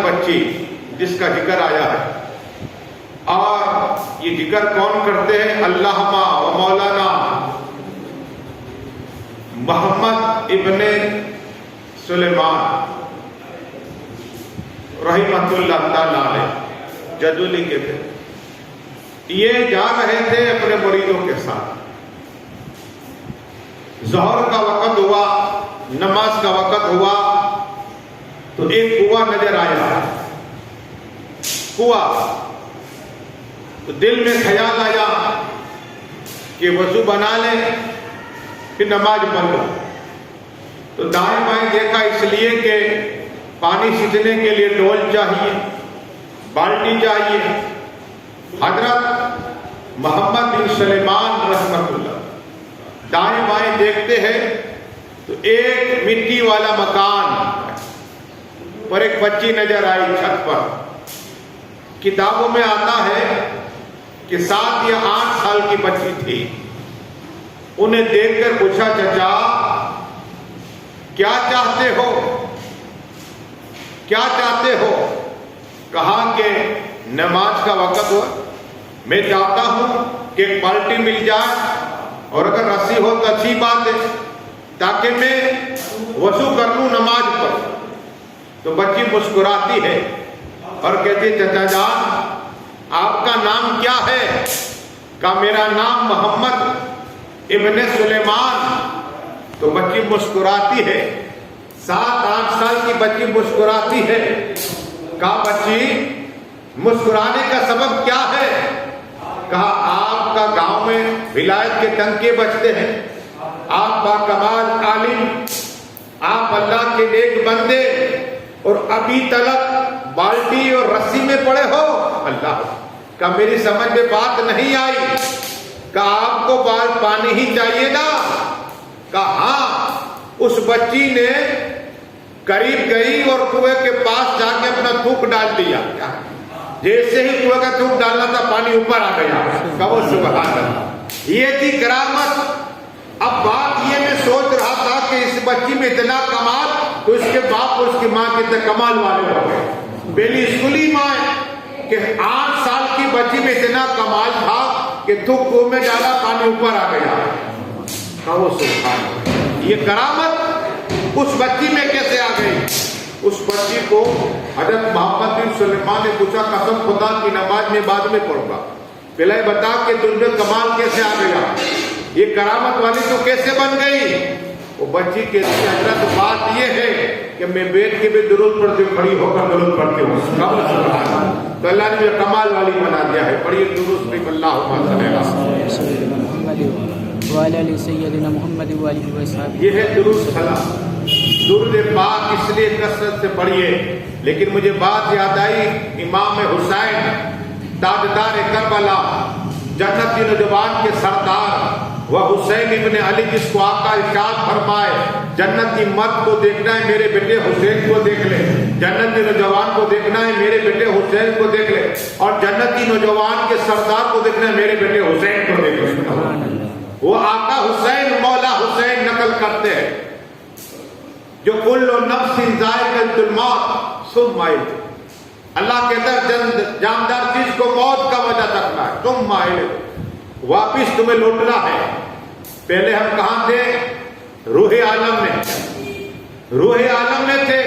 بچی جس کا ذکر آیا ہے، اور یہ ذکر کون کرتے ہیں؟ علامہ و مولانا محمد ابن سلیمان رحمۃ اللہ تعالی علیہ جدولی کے تھے۔ یہ جا رہے تھے اپنے مریدوں کے ساتھ، ظہر کا وقت ہوا، نماز کا وقت ہوا تو ایک کنواں نظر آیا، کنواں، تو دل میں خیال آیا کہ وضو بنا لیں پھر نماز پڑھ لو۔ تو دائیں بائیں دیکھا، اس لیے کہ پانی سینچنے کے لیے ڈول چاہیے، بالٹی چاہیے۔ حضرت محمد بن سلیمان رحمۃ اللہ دائیں بائیں دیکھتے ہیں تو ایک مٹی والا مکان پر ایک بچی نظر آئی چھت پر۔ کتابوں میں آتا ہے کہ 7 یا 8 سال کی بچی تھی۔ انہیں دیکھ کر پوچھا، چچا کیا چاہتے ہو؟ کیا چاہتے ہو؟ کہا کہ نماز کا وقت ہوا، میں چاہتا ہوں کہ ایک بالٹی مل جائے اور اگر رسی ہو تو اچھی بات ہے تاکہ میں وضو کر لوں، نماز پڑھوں۔ تو بچی مسکراتی ہے اور کہتی، چچا جان آپ کا نام کیا ہے؟ کہا میرا نام محمد ابن سلیمان۔ تو بچی مسکراتی ہے، 7-8 سال کی بچی مسکراتی ہے۔ کہا بچی مسکرانے کا سبب کیا ہے؟ کہا آپ کا گاؤں میں ولایت کے ڈنکے بجتے ہیں، آپ با کمال عالم، آپ اللہ کے نیک بندے، اور ابھی تلک بالٹی اور رسی میں پڑے ہو۔ اللہ کا میری سمجھ میں بات نہیں آئی۔ کہا آپ کو پانی ہی چاہیے نا؟ کہا ہاں۔ اس بچی نے قریب گئی اور کنویں کے پاس جا کے اپنا تھوک ڈال دیا۔ جیسے ہی کنویں کا تھوک ڈالنا تھا پانی اوپر آ گیا۔ کہو سبحان اللہ، یہ تھی کرامت۔ اب بات یہ میں سوچ رہا تھا کہ اس بچی میں اتنا کمال، تو اس کے باپ اور اس کی ماں کتنے کمال والے ہو گئے۔ پہلی اسکولی ماں ہے کہ 8 سال کی بچی میں اتنا کمال تھا کہ تھوک کنویں میں ڈالا، پانی اوپر آ گیا۔ کہو سبحان اللہ، یہ کرامت اس بچی میں کیسے آ گئی؟ اس بچی کو حضرت محمد بن سلیمان نے پوچھا، قسم خدا کی نماز میں بعد میں پڑھوں گا، پہلے بتا کہ تجھ میں کمال کیسے آ گیا، یہ کرامت والی تو کیسے بن گئی؟ وہ بچی کہتی ہے حضرت بات یہ ہے کہ میں بیٹھ کے بھی درود پڑھتی ہوں، کھڑی ہو کر درود پڑھتی ہوں۔ تو اللہ نے مجھے کمال والی بنا دیا ہے۔ پڑھیے درود شریف، اللہم صلی وعلی سیدنا محمد وعلی وصحبہ۔ یہ ہے درود سلام۔ درود پاک اس لیے کثرت سے پڑھیے۔ لیکن مجھے بات یاد آئی، امام حسین تاجدار کربلا، جنتی نوجوان کے سردار، وہ حسین ابن علی جس کو آقا ارشاد فرمائے جنتی مرد کو دیکھنا ہے میرے بیٹے حسین کو دیکھ لے، جنتی نوجوان کو دیکھنا ہے میرے بیٹے حسین کو دیکھ لے، اور جنتی نوجوان کے سردار کو دیکھنا ہے میرے بیٹے حسین کو دیکھ لے۔ وہ آقا حسین مولا حسین نقل کرتے ہیں جو کل نفس ذائقۃ الموت ثم اللہ کہتا ہے جاندار چیز کو موت کا وجہ تکنا ہے، تم مائل واپس تمہیں لوٹنا ہے۔ پہلے ہم کہاں تھے؟ روح عالم میں، روح عالم میں تھے،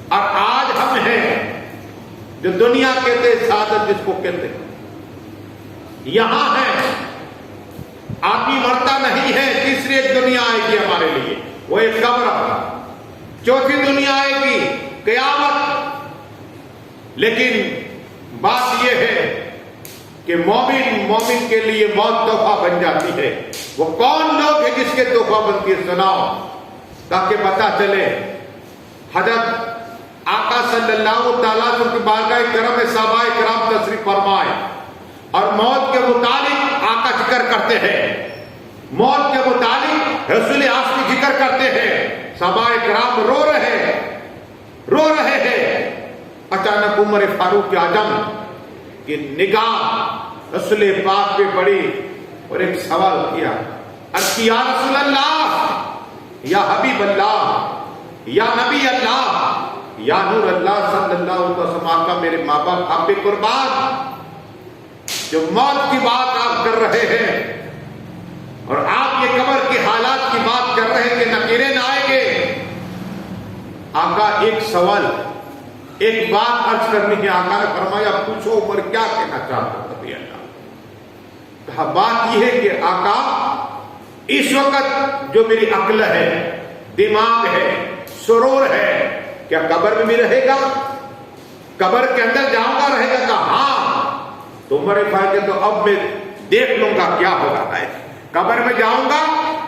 اور آج ہم ہیں جو دنیا کہتے سعادت جس کو کہتے یہاں ہے۔ آدمی مرتا نہیں ہے، تیسری ایک دنیا آئے گی ہمارے لیے، وہ ایک قبر، چوتھی دنیا آئے گی قیامت۔ لیکن بات یہ ہے کہ مومن کے لیے موت تحفہ بن جاتی ہے۔ وہ کون لوگ ہیں جس کے تحفہ بنتی ہے؟ سناؤ تاکہ پتہ چلے۔ حضرت آقا صلی اللہ تعالیٰ کی بارگاہ کرم صحابہ کرام تشریف فرمائے اور موت کے متعلق آقا ذکر کرتے ہیں، موت کے متعلق رسول آسمی ذکر کرتے ہیں، صحابہ کرام رو رہے ہیں۔ اچانک عمر فاروق اعظم کی نگاہ رسول پاک پہ پڑی اور ایک سوال کیا، یا رسول اللہ، یا حبیب اللہ، یا نبی اللہ، یا نور اللہ صلی اللہ علیہ وسلم آقا میرے ماں باپ آپ پہ قربان، جو موت کی بات آپ کر رہے ہیں اور آپ یہ قبر کے حالات کی بات کر رہے ہیں کہ نکیریں نہ آئیں گے، آقا ایک سوال، ایک بات عرض کرنی ہے۔ آقا نے فرمایا پوچھو عمر کیا کہنا چاہتا نبی اللہ؟ کہا بات یہ ہے کہ آقا اس وقت جو میری عقل ہے، دماغ ہے، سرور ہے، کیا قبر میں بھی رہے گا؟ قبر کے اندر جاؤں گا رہے گا؟ کہا ہاں۔ تو عمر فاروق کہ تو اب میں دیکھ لوں گا کیا ہوگا ہے، قبر میں جاؤں گا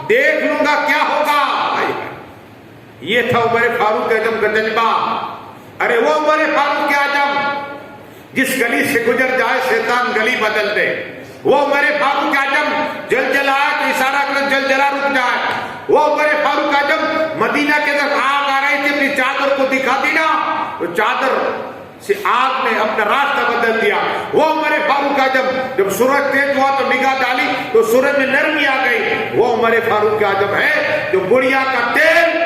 دیکھ لوں گا کیا ہوگا۔ یہ تھا عمر فاروق اعظم کا جذبہ۔ ارے وہ عمر فاروق اعظم جس گلی سے گزر جائے شیطان گلی بدل دے، وہ عمر فاروق اعظم جل جلائے تو اشارہ کر جل جلا رک جائے، وہ عمر فاروق اعظم مدینہ کے طرف آگ آ رہی تھی اپنی چادر کو دکھا دی نا، تو چادر سے آگ نے اپنا راستہ بدل دیا۔ وہ عمر فاروق اعظم جب سورج تیز ہوا تو نگاہ ڈالی تو سورج میں نرمی آ گئی۔ وہ عمر فاروق اعظم ہے جو بڑھیا کا تیل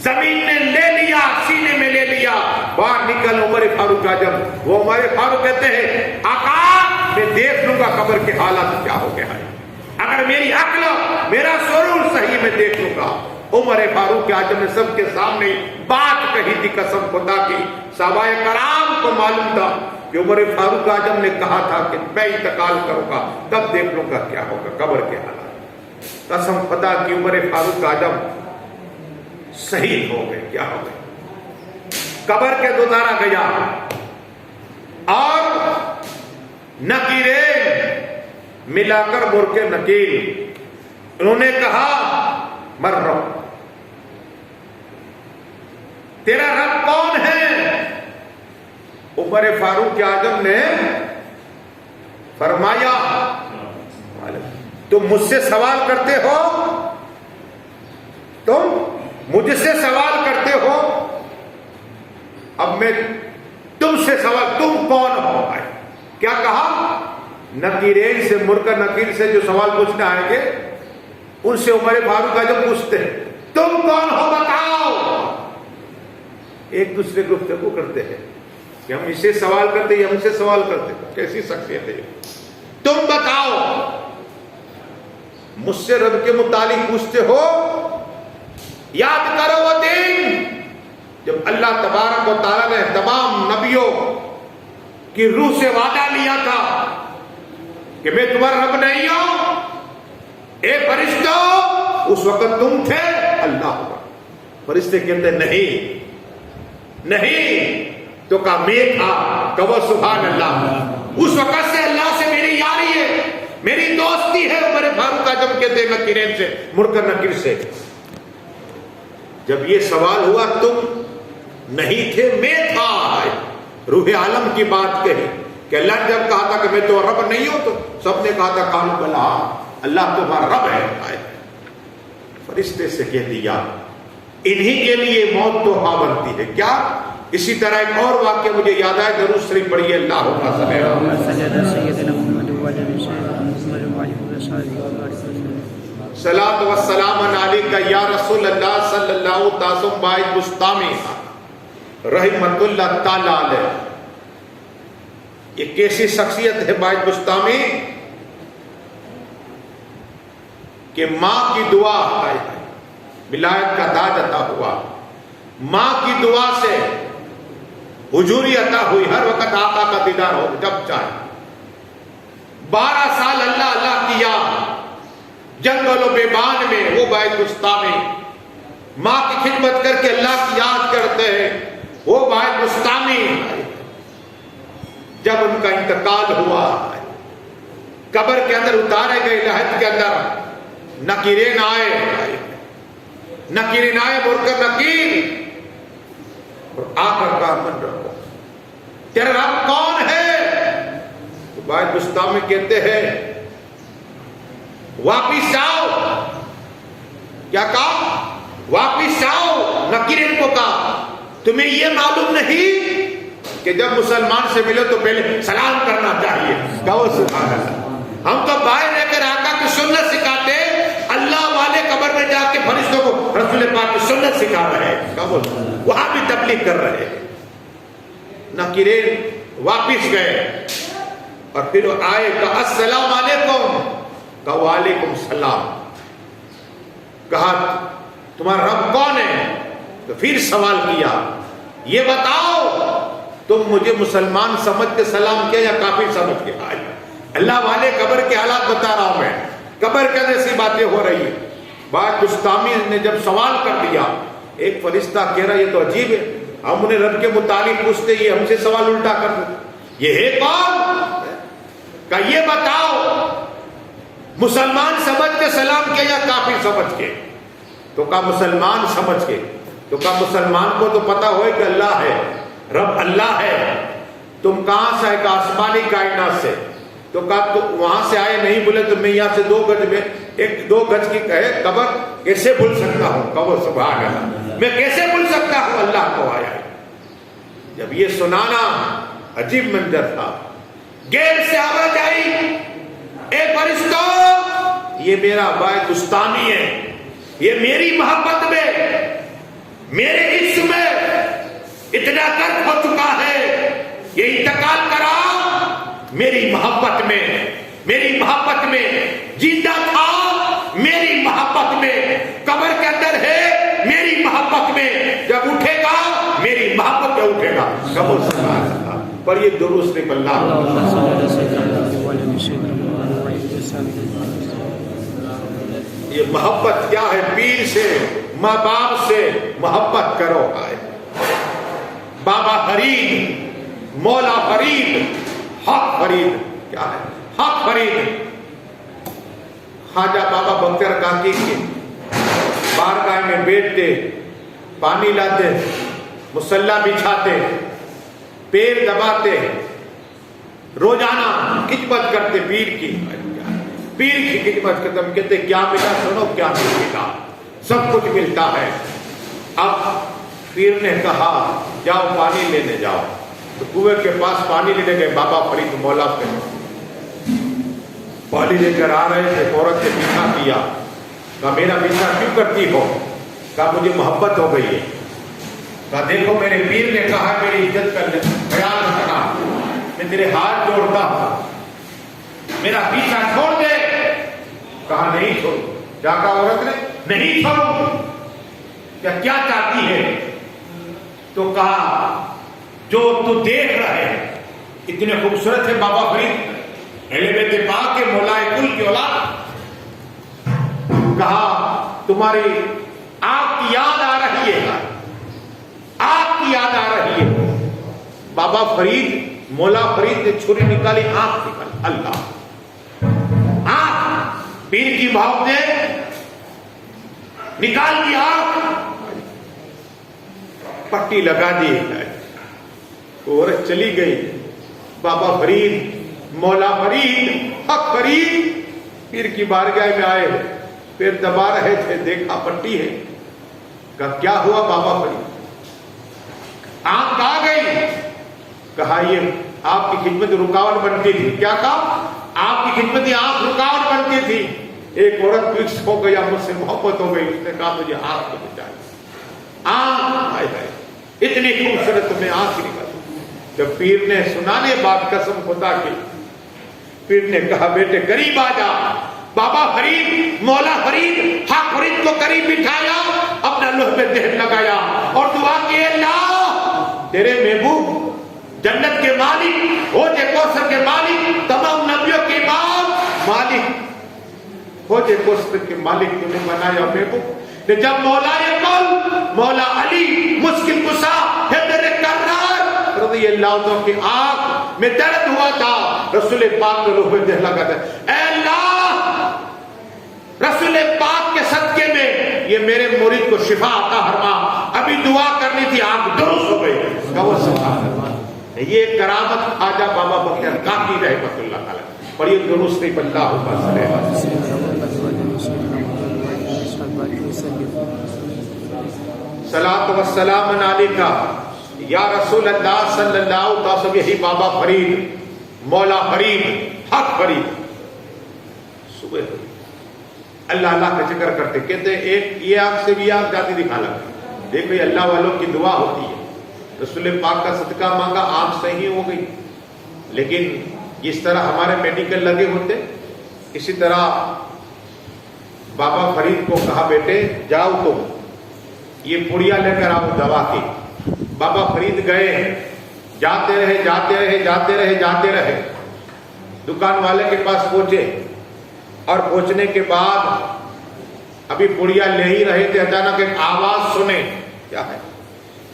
زمین نے لے لیا، سینے میں لے لیا، باہر نکل عمر فاروق اعظم۔ وہ عمر فاروق کہتے ہیں آقا میں دیکھ لوں گا قبر کے حالات کیا ہو گیا ہے، اگر میری عقل میرا سرور صحیح میں دیکھ لوں گا۔ عمر فاروق اعظم نے سب کے سامنے بات کہی تھی قسم خدا کی۔ صحابہ کرام کو معلوم تھا کہ عمر فاروق اعظم نے کہا تھا کہ میں انتقال کروں گا تب دیکھ لوں گا کیا ہوگا قبر کے حالات۔ قسم خدا کی عمر فاروق اعظم شہید ہو گئے، کیا ہو گئے، قبر کے دوبارہ گیا اور نکیریں ملا کر برکے نکیر، انہوں نے کہا مر رہا، تیرا رب کون ہے؟ عمر فاروق اعظم نے فرمایا تم مجھ سے سوال کرتے ہو، تم مجھ سے سوال کرتے ہو، اب میں تم سے سوال، تم کون ہو؟ کیا کہا؟ نکیرین سے مرکر نکیر سے جو سوال پوچھنے آئیں گے ان سے عمر فاروق اعظم پوچھتے ہیں تم کون ہو بتاؤ۔ ایک دوسرے گفتگو کرتے ہیں کہ ہم اسے سوال کرتے ہیں، ہم سے سوال کرتے ہیں، کیسی شخصیت ہے؟ تم بتاؤ، مجھ سے رب کے متعلق پوچھتے ہو؟ یاد کرو وہ دن جب اللہ تبارک و تعالیٰ نے تمام نبیوں کی روح سے وعدہ لیا تھا کہ میں تمہارا رب نہیں ہوں، اے فرشتوں، اس وقت تم تھے اللہ ہوگا۔ فرشتے کہتے نہیں تو کہا میں تھا، کہو سبحان اللہ، اس وقت سے اللہ سے میری یاری ہے، میری دوستی ہے۔ عمر فاروق اعظم کہتے ہیں نکیرین سے مرکر نکیر سے جب یہ سوال ہوا تم نہیں تھے میں تھا، روح عالم کی بات کہی کہ اللہ نے جب کہا تھا کہ میں تو رب نہیں ہوں تو سب نے کہا تھا قالوا بلا، اللہ تمہارا رب ہے۔ فرشتے سے کہہ دیا انہی کے لیے موت تو ہاں بنتی ہے کیا؟ اسی طرح ایک اور واقعہ مجھے یاد آئے، درود شریف پڑھیے اللہم صلی صلاۃ و سلام علیکہ یا رسول اللہ صلی اللہ تعصم باعث بستامی رحمت اللہ تعالی علیہ۔ یہ کیسی شخصیت ہے باعث بستامی کہ ماں کی دعا ولایت کا تاج عطا ہوا، ماں کی دعا سے حضوری عطا ہوئی، ہر وقت آقا کا دیدار ہو جب چاہے۔ 12 سال اللہ اللہ کیا جنگل و بیابان میں، وہ باعث بستامی ماں کی خدمت کر کے اللہ کی یاد کرتے ہیں، وہ باعث بستامی جب ان کا انتقال ہوا قبر کے اندر اتارے گئے، لحد کے اندر نکیرین آئے مرکر نکیر اور آ کر کہا من رکھو تیرا رب کون ہے؟ تو باعث بستامی کہتے ہیں واپس آؤ۔ کیا کہا؟ واپس آؤ۔ نکیرین کو کہا تمہیں یہ معلوم نہیں کہ جب مسلمان سے ملو تو پہلے سلام کرنا چاہیے؟ کہو سبحان اللہ۔ ہم تو باہر رہ کر آقا کی سنت سکھاتے، اللہ والے قبر میں جا کے فرشتوں کو رسول پاک کی سنت سکھا رہے ہیں، کیا بول وہاں بھی تبلیغ کر رہے ہیں۔ ناقرین واپس گئے اور پھر وہ آئے کہا السلام علیکم، کہا وعلیکم السلام، کہا تمہارا رب کون ہے؟ تو پھر سوال کیا یہ بتاؤ تم مجھے مسلمان سمجھ کے سلام کیا یا کافر سمجھ کے آئے؟ اللہ والے قبر کے حالات بتا رہا ہوں میں، قبر کے اندر ایسی باتیں ہو رہی ہیں۔ بعد گستامی نے جب سوال کر دیا، ایک فرشتہ کہہ رہا یہ تو عجیب ہے، ہم انہیں رب کے متعلق پوچھتے یہ ہم سے سوال الٹا کر دے، یہ ہے کون؟ کہ یہ بتاؤ مسلمان سمجھ کے سلام کیا یا کافر سمجھ کے؟ تو کہا مسلمان سمجھ کے۔ تو کہا مسلمان کو تو پتا ہوئے کہ اللہ ہے، رب اللہ ہے، تم کہاں سے آئے؟ کہ آسمانی کائنات سے۔ تو کہا تو وہاں سے آئے نہیں بولے تو میں یہاں سے 2 گز میں 2 گز کی قبر کیسے بھول سکتا ہوں؟ کہو سبحان اللہ، میں کیسے بھول سکتا ہوں اللہ کو آیا ہے۔ جب یہ سنانا عجیب منظر تھا، گیل سے آواز آئی اے فرشتوں یہ میرا بھائی گستامی ہے، یہ میری محبت میں میرے عشق میں اتنا درد ہو چکا ہے، یہ انتقال کرا میری محبت میں زندہ تھا میری محبت میں، قبر کے اندر ہے میری محبت میں، جب اٹھے گا میری محبت میں اٹھے گا۔ قبر سبحان پر یہ درست نہیں بلّہ یہ محبت کیا ہے؟ پیر سے ماں باپ سے محبت کرو۔ آئے بابا فرید، مولا فرید، حق فرید، کیا ہے حق فرید؟ خواجہ بابا بختیار کاکی کے بارگاہ میں بیٹھتے، پانی لاتے، مصلی بچھاتے، پیر دباتے، روزانہ خدمت کرتے پیر کی خدمت کرتے۔ ہم کہتے کیا ملا؟ سنو کیا نہیں ملا، سب کچھ ملتا ہے۔ اب پیر نے کہا جاؤ پانی لینے جاؤ، تو کنویں کے پاس پانی لینے گئے بابا فرید مولا پہ، پانی لے کر آ رہے تھے، عورت نے پیچھا کیا، کہا میرا پیچھا کیوں کرتی ہو؟ کہا مجھے محبت ہو گئی ہے۔ کہا دیکھو میرے پیر نے کہا میری عزت کا خیال رکھنا، میں تیرے ہاتھ جوڑتا ہوں، میرا پیچھا چھوڑ دے۔ کہا نہیں چھوڑ۔ کیا کہا عورت نے؟ نہیں چھوڑوں۔ کیا چاہتی ہے؟ تو کہا جو تو دیکھ رہے اتنے خوبصورت ہے بابا فرید، اہل بیت پاک کے مولائے کل کی اولاد، کہا تمہاری آنکھ کی یاد آ رہی ہے، آنکھ کی یاد آ رہی ہے۔ بابا فرید مولا فرید نے چھری نکالی، آنکھ نکالی، اللہ آنکھ پیر کی محبت نے نکال دی آنکھ، پٹی لگا دی، عورت چلی گئی۔ بابا فرید مولا فرید حق فرید پیر کی بارگاہ میں آئے، پیر دبا رہے تھے، دیکھا پٹی ہے، کہا کیا ہوا بابا فرید؟ آنکھ آ گئی۔ کہا یہ آپ کی خدمت رکاوٹ بنتی تھی۔ کیا کہا؟ آپ کی خدمت آنکھ رکاوٹ بنتی تھی۔ ایک عورت فکس ہو گئی، مجھ سے محبت ہو گئی، اس نے کہا مجھے آنکھ کو بچائے، آنکھ آئے ہے اتنی خوبصورت میں آنکھ نکل۔ جب پیر نے سنانے بات قسم خدا کی، پیر نے کہا بیٹے قریب آ جا۔ بابا فرید مولا فرید حق فرید کو قریب بٹھایا، اپنا لوح پہ دہن لگایا اور دعا کی اللہ تیرے محبوب جنت کے مالک، حوض کوثر کے مالک، تمام نبیوں کے امام مالک، حوض کوثر کے مالک تو نے بنایا محبوب۔ جب مولا کل مولا علی مشکل کشا حیدر کرار رضی اللہ عنہ کی آنکھ میں درد ہوا تھا، رسول پاک نے لوح پہ دہن لگا تھا، اے اللہ رسول پاک کے صدقے میں یہ میرے مرید کو شفا عطا فرما۔ ابھی دعا کرنی تھی، آنکھ درست ہو گئی۔ یہ کرامت خواجہ بابا بختیار کاکی رحمت اللہ تعالی پر یہ درست نہیں بنتا ہوگا۔ صلاۃ و سلام علیکہ یا رسول اللہ صلی اللہ علیہ وسلم۔ یہی بابا فرید مولا فرید حق فرید صبح اللہ اللہ کا ذکر کرتے. کہتے ہیں ایک یہ آنکھ سے بھی آنکھ جاتی دکھا لگا. دیکھو یہ اللہ والوں کی دعا ہوتی ہے. رسول پاک کا صدقہ مانگا, آنکھ صحیح ہو گئی. لیکن جس طرح ہمارے میڈیکل لگے ہوتے, اسی طرح بابا فرید کو کہا بیٹے جاؤ تم یہ پڑیا لے کر آؤ دوا کی. بابا فرید گئے, جاتے رہے جاتے رہے جاتے رہے جاتے رہے, دکان والے کے پاس پہنچے, اور پہنچنے کے بعد ابھی پڑیا لے ہی رہے تھے, اچانک ایک آواز سنے. کیا ہے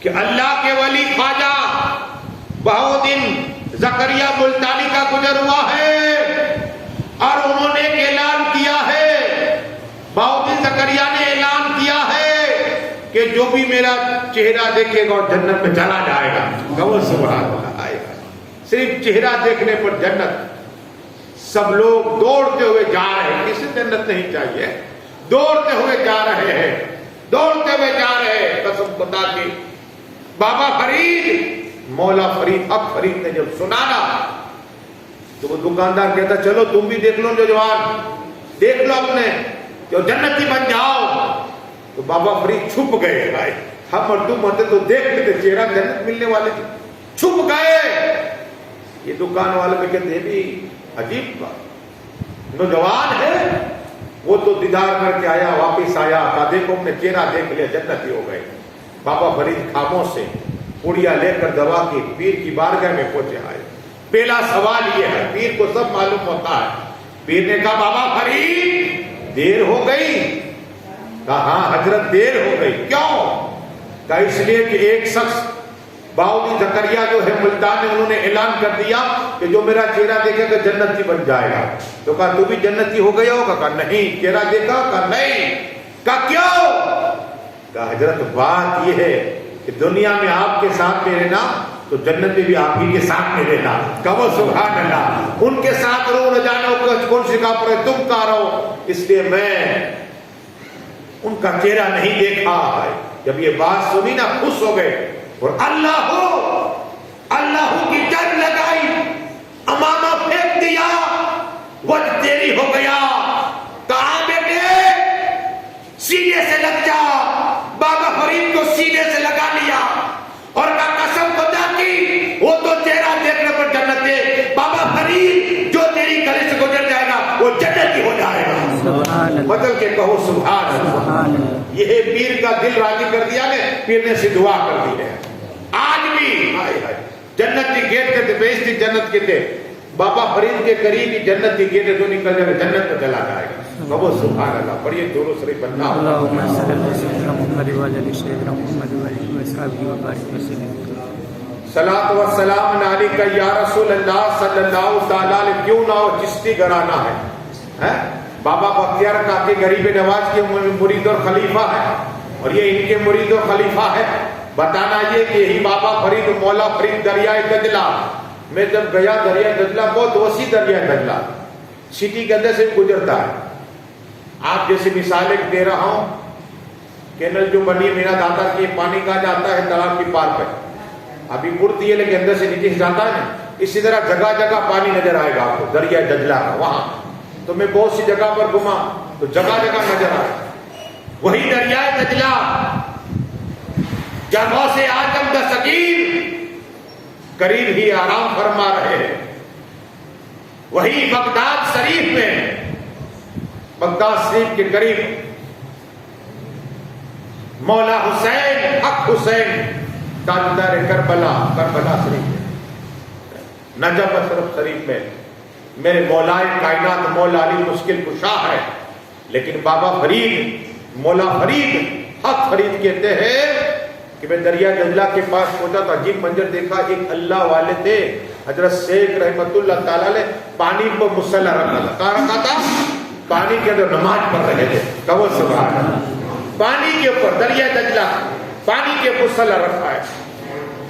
کہ اللہ کے ولی خواجہ بہاؤالدین زکریا ملتانی کا گزر ہوا ہے, اور انہوں نے ایک اعلان کیا ہے, بہاؤالدین زکریا نے اعلان کیا ہے کہ جو بھی میرا چہرہ دیکھے گا اور جنت میں چلا جائے گا. کہو سبحان اللہ. آئے گا صرف چہرہ دیکھنے پر جنت. سب لوگ دوڑتے ہوئے جا رہے ہیں, کسی جنت نہیں چاہیے, دوڑتے ہوئے جا رہے ہیں, دوڑتے ہوئے جا رہے ہیں. قسم خدا کی بابا فرید, مولا فرید, حق فرید نے جب سنا نا تو وہ دکاندار کہتا چلو تم بھی دیکھ لو نوجوان, دیکھ لو اپنے جو جنتی بن جاؤ. تو بابا فرید چھپ گئے. بھائی ہم اور تم ہوتے تو دیکھ لیتے چہرہ جنت ملنے والے تھے, چھپ گئے. یہ دکان والے میں کہتے ہیں بھی عجیب بات, نوجوان ہے وہ تو دیدار کر کے آیا, واپس آیا, کہا دیکھو اپنے چہرہ دیکھ لیا, جنتی ہو گئے. بابا فرید خاموش سے پڑیا لے کر دوا کی پیر کی بارگاہ میں پہنچے. آئے. پہلا سوال یہ ہے, پیر کو سب معلوم ہوتا ہے. پیر نے کہا بابا فرید دیر ہو گئی. کہا ہاں حضرت دیر ہو گئی. کیوں؟ کہا اس لیے کہ ایک شخص بہاؤالدین زکریا جو ہے ملتان میں, انہوں نے اعلان کر دیا کہ جو میرا چہرہ دیکھے گا جنتی بن جائے گا. تو کہا تو بھی جنتی ہو گیا ہوگا؟ کہا نہیں. چہرہ دیکھا؟ کہا نہیں. کہا کیوں؟ کہا حضرت بات یہ ہے کہ دنیا میں آپ کے ساتھ میں رہنا تو جنت میں بھی آپ ہی کے ساتھ میں رہنا. کہو سبحان اللہ. ان کے ساتھ رہو, نہ جانو کون سکھا پڑے تم کا رہو, اس لیے میں ان کا چہرہ نہیں دیکھا. جب یہ بات سنی نا خوش ہو گئے, اور اللہ کی جنگ لگائی, امامہ پھینک دیا, وقت دیری ہو گیا. کہاں بیٹے سینے سے لگ جا. بابا فرید کو سینے سے لگا لیا اور کہا قسم خدا کی وہ تو چہرہ دیکھنے پر جنت ہے. بابا فرید جو تیری گلے سے گزر جائے گا وہ جنتی ہو جائے گا. بدل کے کہو سبحان اللہ. یہ پیر کا دل راضی کر دیا نے, پیر نے سے دعا کر دی ہے. آج بھی جنت کی گیٹ کے بیچتی جنت کے تھے, بابا فرید کے قریب ہی جنت کی گیٹ تو نکل جائے گا, جنت میں چلا جائے گا. کہو سبحان اللہ. پڑھیے درود شریف اللہ. اللهم صل على سيدنا محمد وعلى ال سيدنا محمد وعلى اصحابه وبارك وسلم. صلاۃ و سلام علیکہ یا رسول اللہ صلی اللہ تعالی علیہ. کیوں نہ ہو چشتی گھرانہ ہے, بابا بختیار کاکی غریب نواز کے مرید اور خلیفہ ہے, اور یہ ان کے مرید اور خلیفہ ہے. بتانا یہ کہ یہی بابا فرید مولا فرید دریائے دجلہ میں جب گیا, دریائے دجلہ بہت وسیع دریائے دجلہ سٹی کے اندر سے گزرتا ہے. آپ جیسے مثال ایک دے رہا ہوں, کینل جو بنی میرا دادا کی پانی کہاں جاتا ہے تالاب کی پار پہ, ابھی پڑتی ہے لیکن اندر سے نیچے سے جاتا ہے نا, اسی طرح جگہ جگہ پانی نظر آئے گا آپ کو دریائے دجلہ کا. وہاں تو میں بہت سی جگہ پر گھما تو جگہ جگہ نظر آئے. وہی دریائے دجلہ جگہ سے آدم دستگیر قریب ہی آرام فرما رہے ہیں. وہی بغداد شریف میں, بغداد شریف کے قریب مولا حسین حق حسین تاجدار کربلا شریف میں, نجف اشرف شریف میں میرے مولائے کائنات مولا علی مشکل کشا ہے. لیکن بابا فرید مولا فرید حق فرید کہتے ہیں کہ میں دریا دجلہ کے پاس پہنچا تو عجیب منظر دیکھا. ایک اللہ والے تھے حضرت شیخ رحمت اللہ تعالی علیہ, پانی پر مصلی رکھا تھا. کہاں رکھا تھا؟ پانی کے اندر نماز پڑھ رہے تھے. کہو سبحان اللہ. پانی کے اوپر دریا دجلہ پانی کے مصلی رکھا ہے.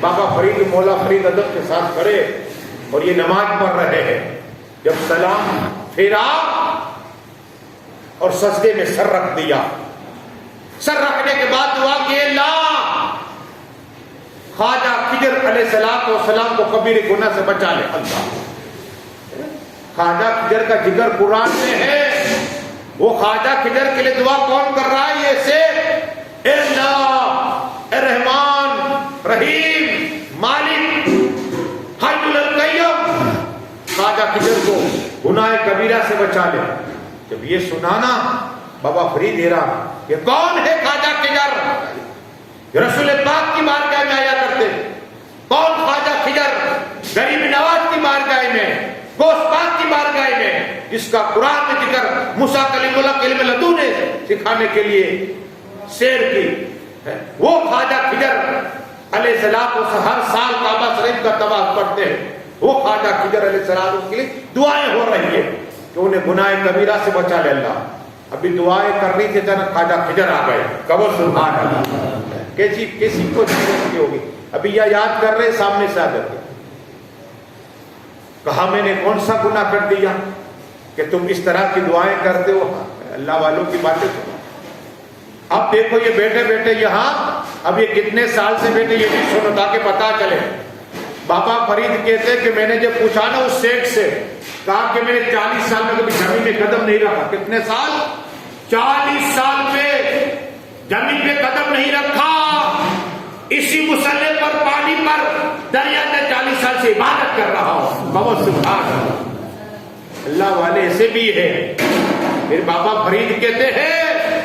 بابا فرید مولا فرید ادب کے ساتھ کھڑے اور یہ نماز پڑھ رہے ہیں. جب سلام پھیرا اور سجدے میں سر رکھ دیا, سر رکھنے کے بعد دعا کہ اللہ خواجہ خضر علیہ السلام کو کبیر گناہ سے بچا لے. اللہ خواجہ خضر کا ذکر قرآن میں ہے, وہ خواجہ خضر کے لیے دعا کون کر رہا ہے؟ یہ شیخ، اے اللہ، اے رحمان، رحیم، مالک، حی القیوم، خواجہ خضر کو گناہ کبیرہ سے بچا لے۔ جب یہ سنانا بابا فرید ہیرا، یہ کون ہے خواجہ خضر؟ رسول پاک کی بارگاہ میں آیا کرتے۔ کون خواجہ خضر؟ غریب نواز کی بارگاہ میں، غوث پاک کی بارگاہ میں، جس کا قرآن میں ذکر موسیٰ کلیم اللہ علم لدو نے سکھانے کے لیے سیر کی ہے۔ وہ خواجہ خضر علیہ السلام کو ہر سال کعبہ شریف کا طواف پڑھتے ہیں۔ وہ خواجہ خضر علیہ السلام کے لیے دعائیں ہو رہی ہے کہ انہیں گناہ کبیرہ سے بچا لے اللہ۔ ابھی دعائیں کر رہی تھی جناب خواجہ خضر آ گئے، کہو سبحان اللہ۔ کیسی کو کی ہوگی؟ ابھی یہ یاد کر رہے سامنے سے آ جاتے، کہا میں نے کون سا گناہ کر دیا کہ تم اس طرح کی دعائیں کرتے ہو؟ اللہ والوں کی باتیں سنو۔ اب دیکھو یہ بیٹھے بیٹھے یہاں، اب یہ کتنے سال سے بیٹھے، یہ بھی سنو تاکہ پتا چلے۔ بابا فرید کہتے کہ میں نے جب پوچھا نا اس شیخ سے، کہا کہ میں نے 40 سال میں کبھی زمین پہ قدم نہیں رکھا۔ کتنے سال؟ 40 سال پہ زمین پہ قدم نہیں رکھا، اسی مسلح پر، پانی پر، دریا میں 40 سال سے عبادت کر رہا ہوں۔ بہت سبحان اللہ، اللہ والے ایسے بھی ہے۔ پھر بابا فرید کہتے ہیں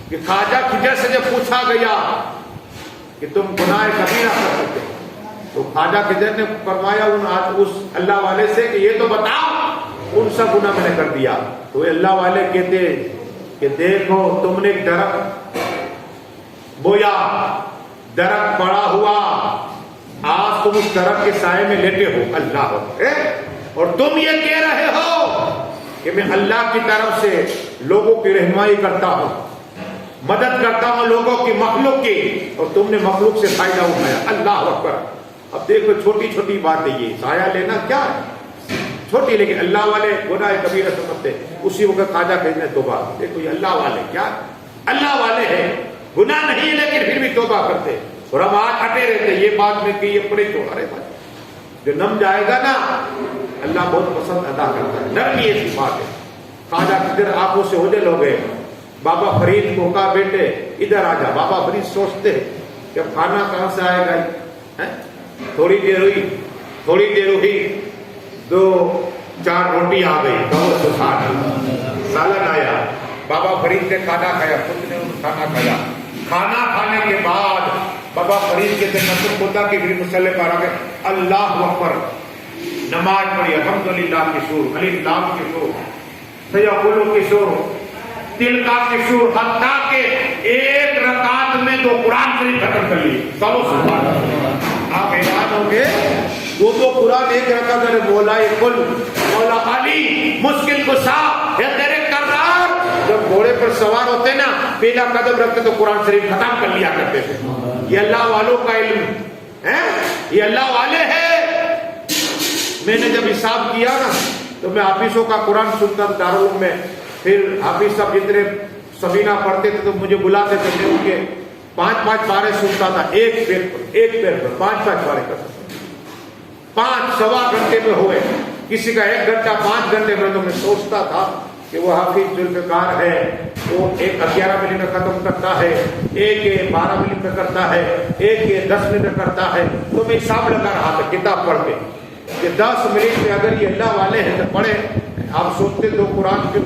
کہ خواجہ خضر سے جب پوچھا گیا کہ تم گناہ کبیرہ کر سکتے، تو خواجہ خضر نے فرمایا اس اللہ والے سے کہ یہ تو بتاؤ کون سا گناہ میں نے کر دیا۔ تو اللہ والے کہتے کہ دیکھو تم نے ایک درخت بویا، درخت بڑا ہوا، آج تم اس درخت کے سائے میں لیٹے ہو، اللہ اکبر، اور تم یہ کہہ رہے ہو کہ میں اللہ کی طرف سے لوگوں کی رہنمائی کرتا ہوں، مدد کرتا ہوں لوگوں کی، مخلوق کی، اور تم نے مخلوق سے فائدہ اٹھایا، اللہ اکبر۔ اب دیکھو چھوٹی چھوٹی بات ہے، یہ سایہ لینا کیا ہے چھوٹی، لیکن اللہ والے گناہ کبیرہ سمجھتے۔ اسی وقت خواجہ خضر نے توبہ، دیکھو یہ اللہ والے کیا، اللہ والے ہیں، گناہ نہیں ہے لیکن پھر بھی توبہ کرتے، اور ہم آج ہٹے رہتے، یہ بات میں کہ یہ پڑے تو ارے بھائی جو نم جائے گا نا اللہ بہت پسند ادا کرتا ہے، نرمی ایسی بات ہے۔ خواجہ خضر آنکھوں سے اوجھل ہو گئے۔ بابا فرید کو کہا بیٹے ادھر آ جا۔ بابا فرید سوچتے کہ اب کھانا کہاں سے آئے گا؟ تھوڑی دیر ہوئی 2-4 روٹی آ گئی، کہو سبحان اللہ، سالن آیا، بابا فرید نے کھانا کھایا، خود نے کھانا کھایا۔ کھانا کھانے کے بعد بابا فرید کے نصر خدا کی مسلح پر آ گئے، اللہ اکبر، نماز پڑھی، الحمدللہ کی سور، الف لام کی سور، سیقولو کی سور، تلکا کی سور، حتیٰ کہ ایک رکعت میں 2 قرآن شریف ختم کر لیے، کہو سبحان اللہ۔ آپ حیران ہوں گے، 2 قرآن ایک رکعت میں، مولا کل، مولا علی، مشکل کشا، ہے تیرے کرار۔ جب گھوڑے پر سوار ہوتے نا، پہلا قدم رکھتے تو قرآن شریف ختم کر لیا کرتے تھے۔ یہ اللہ والوں کا علم ہے، یہ اللہ والے ہیں۔ میں نے جب حساب کیا نا تو میں حافظوں کا قرآن سنتا تھا دارالعلوم میں، پھر حافظ صاحب جتنے سبینہ پڑھتے تھے تو مجھے بلاتے تھے، میں ان کے 5-5 پارے سنتا تھا، ایک پیر پر 5-5 پارے کرتا تھا۔ 5-سوا گھنٹے میں ہوئے، کسی کا 1 گھنٹہ 5 گھنٹے میں۔ تو میں سوچتا تھا کہ وہ حافظ ذوالفقار ہے، وہ ایک 11 منٹ میں ختم کرتا ہے، ایک 12 منٹ میں کرتا ہے، ایک 10 منٹ میں کرتا ہے۔ تو میں حساب لگا رہا تھا کتاب پڑھ کے کہ 10 منٹ میں اگر یہ اللہ والے ہیں تو پڑھے۔ آپ سوچتے تو قرآن کے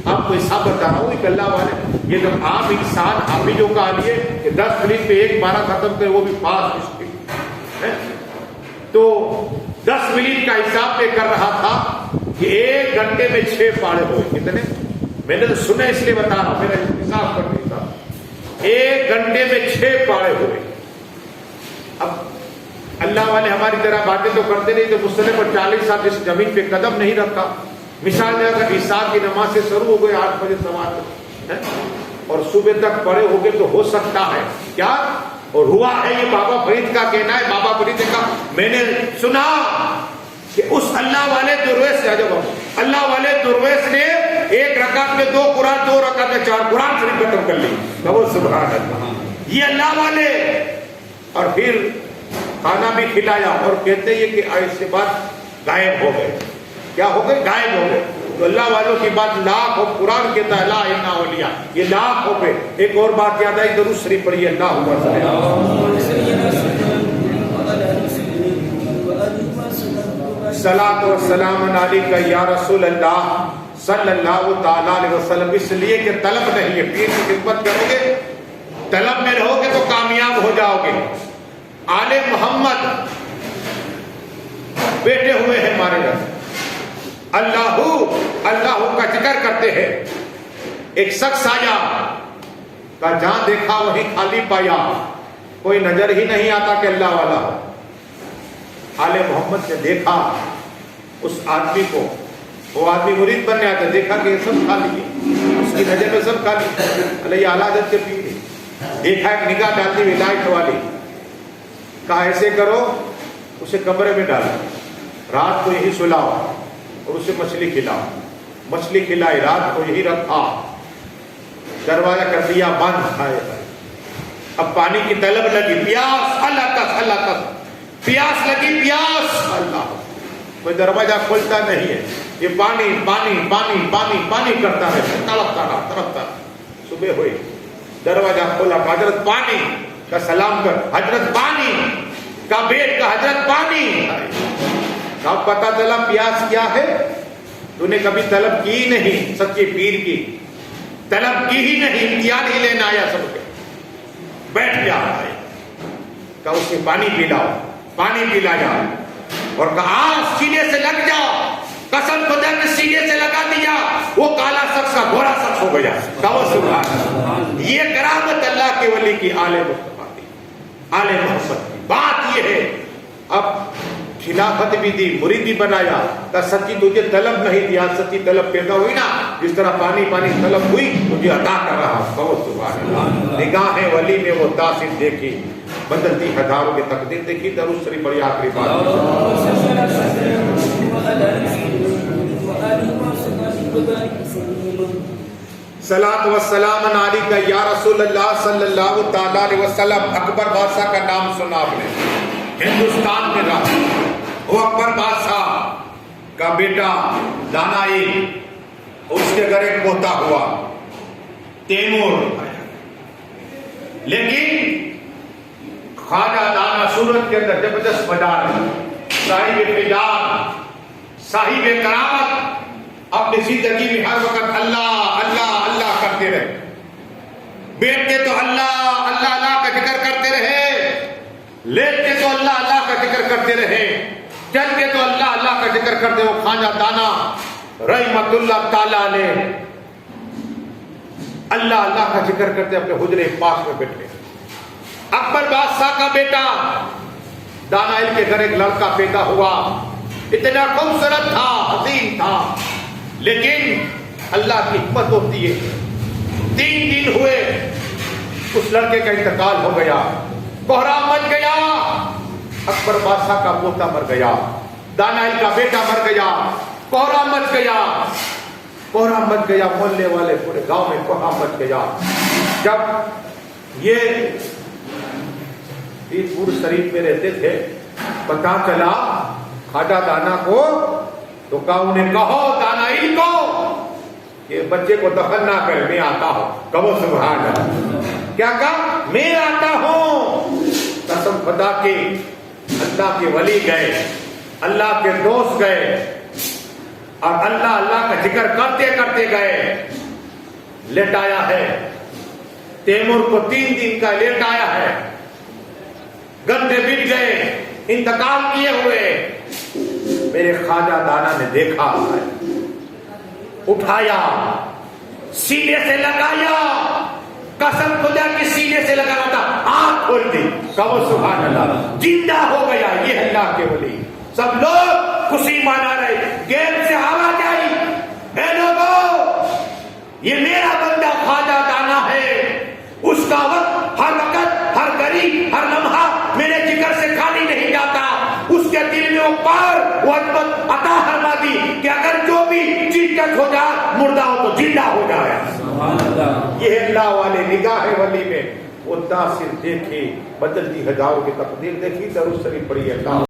آپ کو حساب بتا رہا ہوں کہ اللہ والے، یہ جب عام انسان حافظوں کا لیے کہ 10 منٹ میں 1 پارہ ختم کرے، وہ بھی 5 تو 10 منٹ کا حساب میں کر رہا تھا کہ 1 گھنٹے میں 6 پارے ہوئے۔ کتنے؟ میں نے تو سنا اس لیے بتا رہا ہوں، میرا حساب کرنے کا 1 گھنٹے میں 6 پارے ہوئے۔ اب اللہ والے ہماری طرح باتیں تو کرتے نہیں، تو مسلح پر 40 سال جس زمین پہ قدم نہیں رکھا، مثال دے اگر عشاء کی نماز سے شروع ہو گئے 8 بجے سوار اور صبح تک پڑے ہو گئے تو ہو سکتا ہے کیا، اور ہوا ہے۔ یہ بابا فرید کا کہنا ہے۔ بابا فرید نے کہا میں نے سنا کہ اس اللہ والے درویش سے، جب اللہ والے درویش نے 1 رکعت میں 2 قرآن، 2 رکعت میں 4 قرآن شریف ختم کر لی، کہو سبحان اللہ۔ یہ اللہ والے، اور پھر کھانا بھی کھلایا، اور کہتے ہیں کہ اس کے بعد غائب ہو گئے۔ کیا ہو گئے؟ غائب ہو گئے۔ تو اللہ والوں کی بات لاکھ ہو. قرآن کہتا ہے لا الہ اولیاء، یہ لاکھ ہو پہ. ایک اور بات یاد آئی، درود شریف پڑھیے اللہم صلی صلاۃ و سلام علیک یا رسول اللہ صلی اللہ تعالی علیہ وسلم. اس لیے کہ طلب نہیں ہے، پیر کی خدمت کرو گے، طلب میں رہو گے تو کامیاب ہو جاؤ گے. آل محمد بیٹھے ہوئے ہیں ہمارے رب، اللہ کا ذکر کرتے ہیں. ایک شخص آیا کہ جہاں دیکھا وہیں خالی پایا، کوئی نظر ہی نہیں آتا کہ اللہ والا ہو. آل محمد نے دیکھا اس آدمی کو، وہ آدمی مرید بننے آتا، دیکھا کہ یہ سب خالی ہے، اس کی نظر میں سب خالی. اللہ یہ اعلیٰ حضرت کے پیر ہے. دیکھا ایک نگاہ ڈالتی ہوئی لائٹ والی، کہا ایسے کرو، اسے کمرے میں ڈالو، رات کو یہی سلاؤ اور اسے مچھلی کھلاؤ. مچھلی کھلائی، رات کو یہی رکھا، دروازہ کر دیا بند. اب پانی کی طلب لگی، پیاس، اللہ تک پیاس لگی، پیاس، اللہ، کوئی دروازہ کھولتا نہیں ہے. یہ پانی پانی پانی پانی پانی کرتا ہے، تڑپتا رہا. صبح ہوئی، دروازہ کھولا، حضرت پانی کا سلام کر، حضرت پانی کا بیٹ کا، حضرت پانی. اب پتا چلا پیاس کیا ہے. تو نے کبھی طلب کی نہیں، سچے پیر کی طلب کی ہی نہیں، امتحان ہی لینا آیا سب کے. بیٹھ گیا، کہا اسے پانی پلاؤ، پانی پلایا اور کہا سینے سے لگ جاؤ. قسم خدا نے سینے سے لگا دیا، وہ کالا شخص کا گھوڑا شخص ہو گیا. کہو سبحان اللہ. یہ کرامت اللہ کے ولی کی، آل مصطفیٰ کی، آل محمد کی. بات یہ ہے، اب خلافت بھی دی، مریدی بنایا، کہ سچی تجھے طلب نہیں دیا، سچی طلب پیدا ہوئی نا، جس طرح پانی پانی طلب ہوئی مجھے عطا کر رہا. کہو سبحان اللہ. نگاہ ولی میں وہ تاثیر دیکھی، بدلتی ہزاروں کی تقدیر دیکھی. درود شریف بڑی آخری بات. صلاۃ و سلام علیک یا رسول اللہ صلی اللہ تعالی علیہ وسلم. اکبر بادشاہ کا نام سنا آپ نے، ہندوستان میں رہا. وہ اکبر بادشاہ کا بیٹا دانائل، اس کے گھر ایک پوتا ہوا تیمور. لیکن خواجہ دانا سورت کے اندر زبردست مدار ہے، صاحب فجار، صاحب کرامت، اپنی زندگی میں ہر وقت اللہ اللہ اللہ کرتے رہے. بیٹھتے تو اللہ اللہ اللہ کا ذکر کرتے رہے، لیٹتے تو اللہ اللہ کا ذکر کرتے رہے، چلتے تو اللہ اللہ کا ذکر کرتے. وہ خواجہ دانا رحمت اللہ تعالی علیہ اللہ اللہ کا ذکر کرتے اپنے حجرے پاک میں بیٹھے. اکبر بادشاہ کا بیٹا دانائل کے گھر ایک لڑکا پیدا ہوا، اتنا خوبصورت تھا، حسین تھا، لیکن اللہ کی حکمت ہوتی ہے. 3 دن ہوئے اس لڑکے کا انتقال ہو گیا، کوہرام مچ گیا. اکبر بادشاہ کا پوتا مر گیا، دانائل کا بیٹا مر گیا، کوہرام مچ گیا. کوہرام مچ گیا، محلے والے پورے گاؤں میں کوہرام مچ گیا. جب یہ پور شریف میں رہتے تھے، پتا چلا خواجہ دانا کو، تو کہا انہیں کہو دانائل کو کہ بچے کو دفن نہ کرے، میں آتا ہوں. کہو سبحان اللہ. کیا کہا؟ میں آتا ہوں. قسم خدا کی، اللہ کے ولی گئے، اللہ کے دوست گئے اور اللہ اللہ کا ذکر کرتے کرتے گئے. لیٹایا ہے تیمور کو، 3 دن کا لیٹایا ہے، گندے بٹ گئے، انتقال کیے ہوئے. میرے خواجہ دانا نے دیکھا، اٹھایا، سینے سے لگایا، قسم خدا کی سینے سے لگانا تھا، آنکھ کھول دی. کہو سبحان اللہ. زندہ ہو گیا. یہ اللہ کے ولی. سب لوگ خوشی منا رہے. گیٹ سے آواز آئی، اے لوگوں، یہ میرا بندہ خواجہ دانا ہے، اس کا وقت ہر وقت ہر گھڑی ہر لمحہ میرے ذکر سے خالی نہیں جاتا. اس کے دل میں وہ پار، وہ عظمت عطا فرما دی کہ اگر جو بھی چیز ٹچ ہو جائے، مردہ ہو تو زندہ ہو جائے. یہ اللہ والے نگاہ ولی میں وہ تاثیر دیکھی، بدلتی ہزاروں کی تقدیر دیکھی. درود شریف پڑھیے.